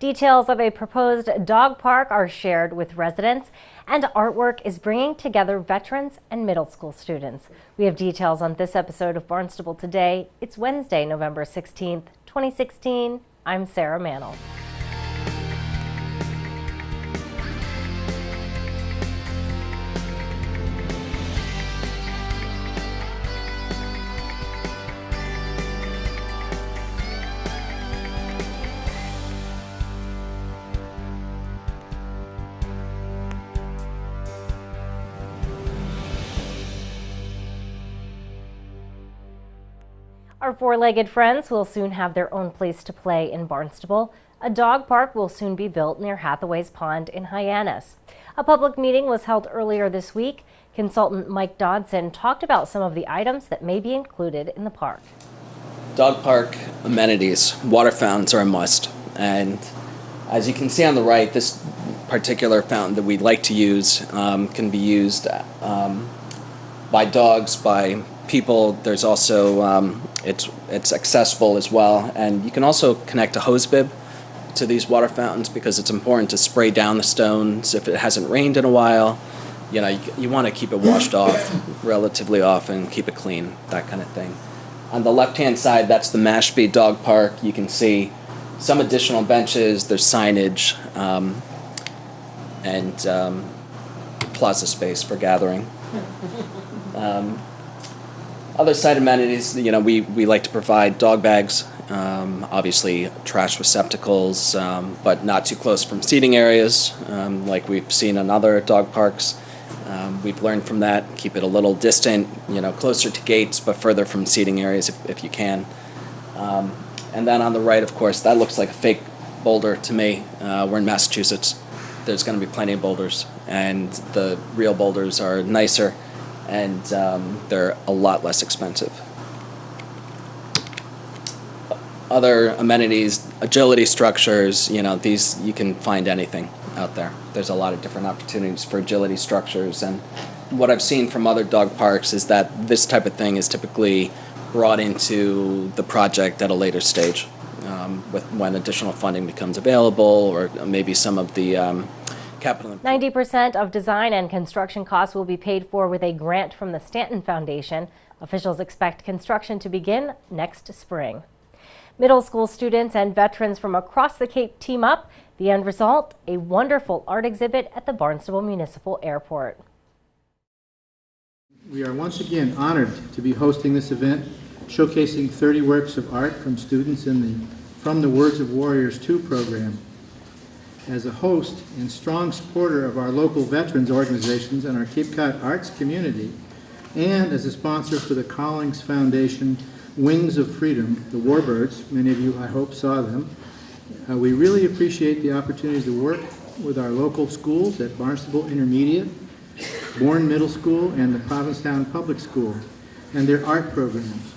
Details of a proposed dog park are shared with residents, and artwork is bringing together veterans and middle school students. We have details on this episode of Barnstable Today. It's Wednesday, November 16th, 2016. I'm Sarah Mantle. Our four-legged friends will soon have their own place to play in Barnstable. A dog park will soon be built near Hathaway's Pond in Hyannis. A public meeting was held earlier this week. Consultant Mike Dodson talked about some of the items that may be included in the park. Dog park amenities, water fountains are a must. And as you can see on the right, this particular fountain that we'd like to use can be used by dogs, by people. There's also it's accessible as well, and you can also connect a hose bib to these water fountains because it's important to spray down the stones if it hasn't rained in a while. You know, you want to keep it washed off relatively often, keep it clean, that kind of thing. On the left-hand side, that's the Mashpee Dog Park. You can see some additional benches. There's signage and plaza space for gathering. Other side amenities, you know, we like to provide dog bags, obviously trash receptacles, but not too close from seating areas, like we've seen in other dog parks. We've learned from that, keep it a little distant, you know, closer to gates, but further from seating areas if you can. And then on the right, of course, that looks like a fake boulder to me. We're in Massachusetts. There's going to be plenty of boulders, and the real boulders are nicer, and they're a lot less expensive. Other amenities, agility structures, you know, these, you can find anything out there. There's a lot of different opportunities for agility structures, and what I've seen from other dog parks is that this type of thing is typically brought into the project at a later stage, when additional funding becomes available, or maybe some of the 90% of design and construction costs will be paid for with a grant from the Stanton Foundation. Officials expect construction to begin next spring. Middle school students and veterans from across the Cape team up. The end result, a wonderful art exhibit at the Barnstable Municipal Airport. We are once again honored to be hosting this event, showcasing 30 works of art from students in the From the Words of Warriors 2 program. As a host and strong supporter of our local veterans organizations and our Cape Cod arts community, and as a sponsor for the Collings Foundation Wings of Freedom, the Warbirds, many of you I hope saw them, we really appreciate the opportunity to work with our local schools at Barnstable Intermediate, Bourne Middle School, and the Provincetown Public School, and their art programs,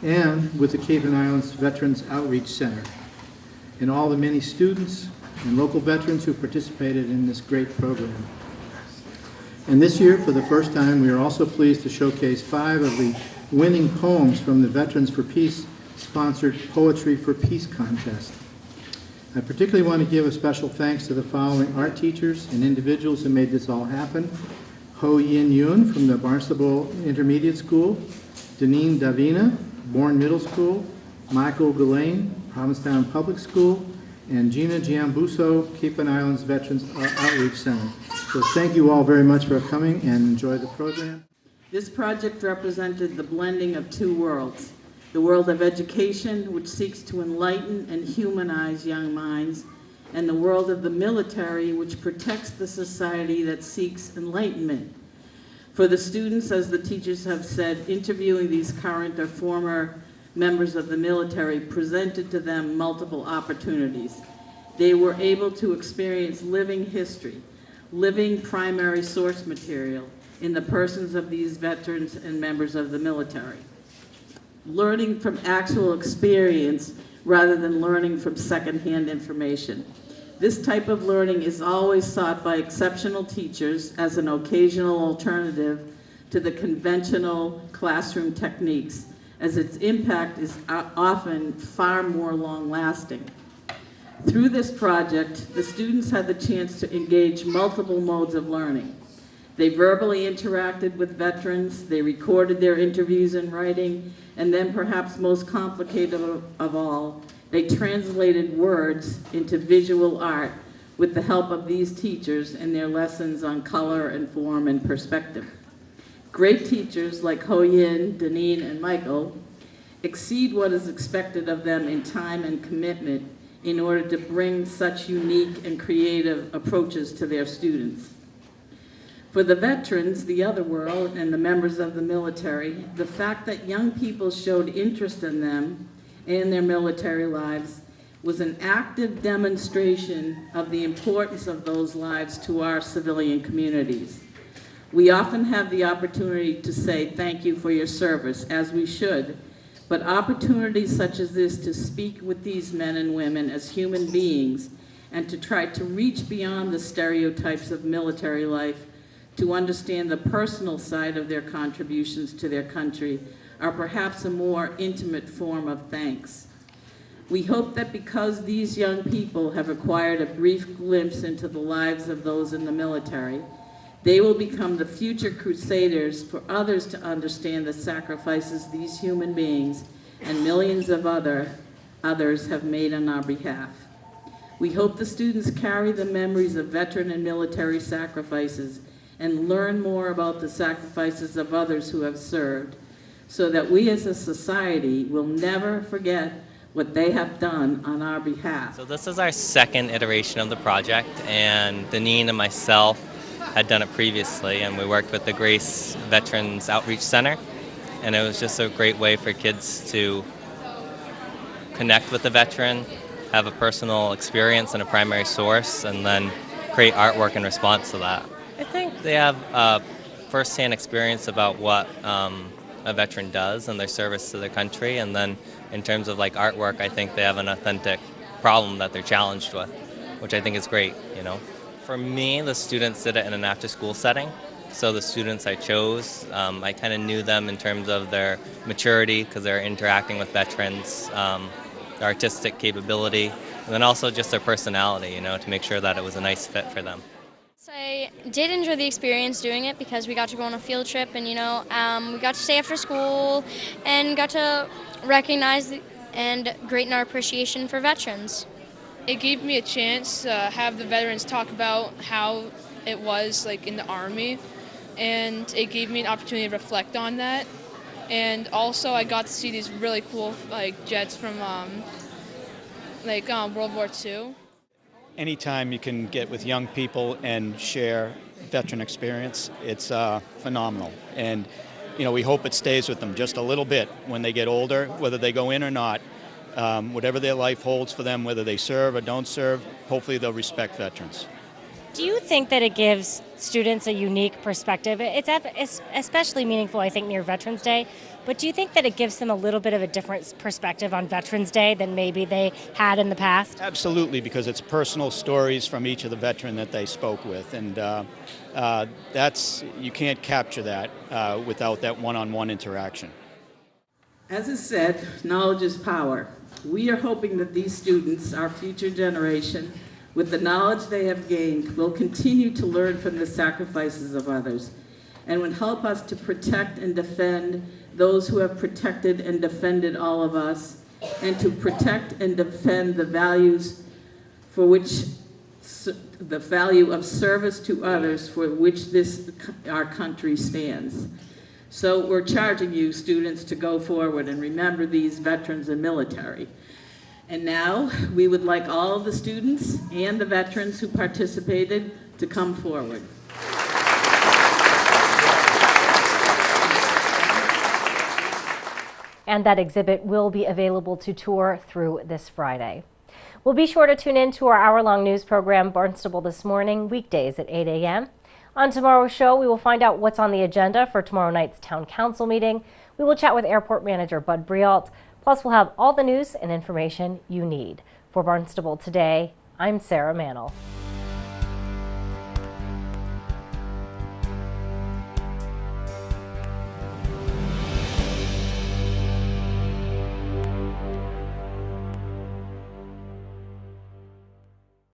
and with the Cape and Islands Veterans Outreach Center, and all the many students and local veterans who participated in this great program. And this year, for the first time, we are also pleased to showcase 5 of the winning poems from the Veterans for Peace sponsored Poetry for Peace contest. I particularly want to give a special thanks to the following art teachers and individuals who made this all happen. Ho Yin Yoon from the Barnstable Intermediate School, Deneen Davina, Bourne Middle School, Michael Gillane, Provincetown Public School, and Gina Giambuso, Cape and Islands Veterans Outreach Center. So thank you all very much for coming and enjoy the program. This project represented the blending of two worlds, the world of education, which seeks to enlighten and humanize young minds, and the world of the military, which protects the society that seeks enlightenment. For the students, as the teachers have said, interviewing these current or former members of the military presented to them multiple opportunities. They were able to experience living history, living primary source material in the persons of these veterans and members of the military. Learning from actual experience rather than learning from secondhand information. This type of learning is always sought by exceptional teachers as an occasional alternative to the conventional classroom techniques, as its impact is often far more long-lasting. Through this project, the students had the chance to engage multiple modes of learning. They verbally interacted with veterans, they recorded their interviews in writing, and then perhaps most complicated of all, they translated words into visual art with the help of these teachers in their lessons on color and form and perspective. Great teachers like Ho Yin, Deneen, and Michael exceed what is expected of them in time and commitment in order to bring such unique and creative approaches to their students. For the veterans, the other world, and the members of the military, the fact that young people showed interest in them and their military lives was an active demonstration of the importance of those lives to our civilian communities. We often have the opportunity to say thank you for your service, as we should, but opportunities such as this to speak with these men and women as human beings and to try to reach beyond the stereotypes of military life to understand the personal side of their contributions to their country are perhaps a more intimate form of thanks. We hope that because these young people have acquired a brief glimpse into the lives of those in the military, they will become the future crusaders for others to understand the sacrifices these human beings and millions of others have made on our behalf. We hope the students carry the memories of veteran and military sacrifices and learn more about the sacrifices of others who have served, so that we as a society will never forget what they have done on our behalf. So this is our second iteration of the project, and Deneen and myself had done it previously, and we worked with the Grace Veterans Outreach Center, and it was just a great way for kids to connect with the veteran, have a personal experience and a primary source, and then create artwork in response to that. I think they have a first-hand experience about what a veteran does and their service to their country, and then in terms of like artwork, I think they have an authentic problem that they're challenged with, which I think is great, you know. For me, the students did it in an after-school setting. So the students I chose, I kind of knew them in terms of their maturity because they're interacting with veterans, their artistic capability, and then also just their personality, you know, to make sure that it was a nice fit for them. So I did enjoy the experience doing it because we got to go on a field trip and, you know, we got to stay after school and got to recognize and greaten our appreciation for veterans. It gave me a chance to have the veterans talk about how it was like in the Army, and it gave me an opportunity to reflect on that. And also I got to see these really cool like jets from World War II. Anytime you can get with young people and share veteran experience, it's phenomenal. And you know, we hope it stays with them just a little bit when they get older, whether they go in or not. Whatever their life holds for them, whether they serve or don't serve, hopefully they'll respect veterans. Do you think that it gives students a unique perspective? It's especially meaningful, I think, near Veterans Day, but do you think that it gives them a little bit of a different perspective on Veterans Day than maybe they had in the past? Absolutely, because it's personal stories from each of the veteran that they spoke with, and you can't capture that without that one-on-one interaction. As is said, knowledge is power. We are hoping that these students, our future generation, with the knowledge they have gained, will continue to learn from the sacrifices of others and will help us to protect and defend those who have protected and defended all of us, and to protect and defend the values for which the value of service to others for which our country stands. So we're charging you, students, to go forward and remember these veterans and military. And now, we would like all of the students and the veterans who participated to come forward. And that exhibit will be available to tour through this Friday. We'll be sure to tune in to our hour-long news program, Barnstable This Morning, weekdays at 8 a.m. On tomorrow's show, we will find out what's on the agenda for tomorrow night's Town Council meeting. We will chat with Airport Manager Bud Brialt. Plus, we'll have all the news and information you need. For Barnstable Today, I'm Sarah Mannel.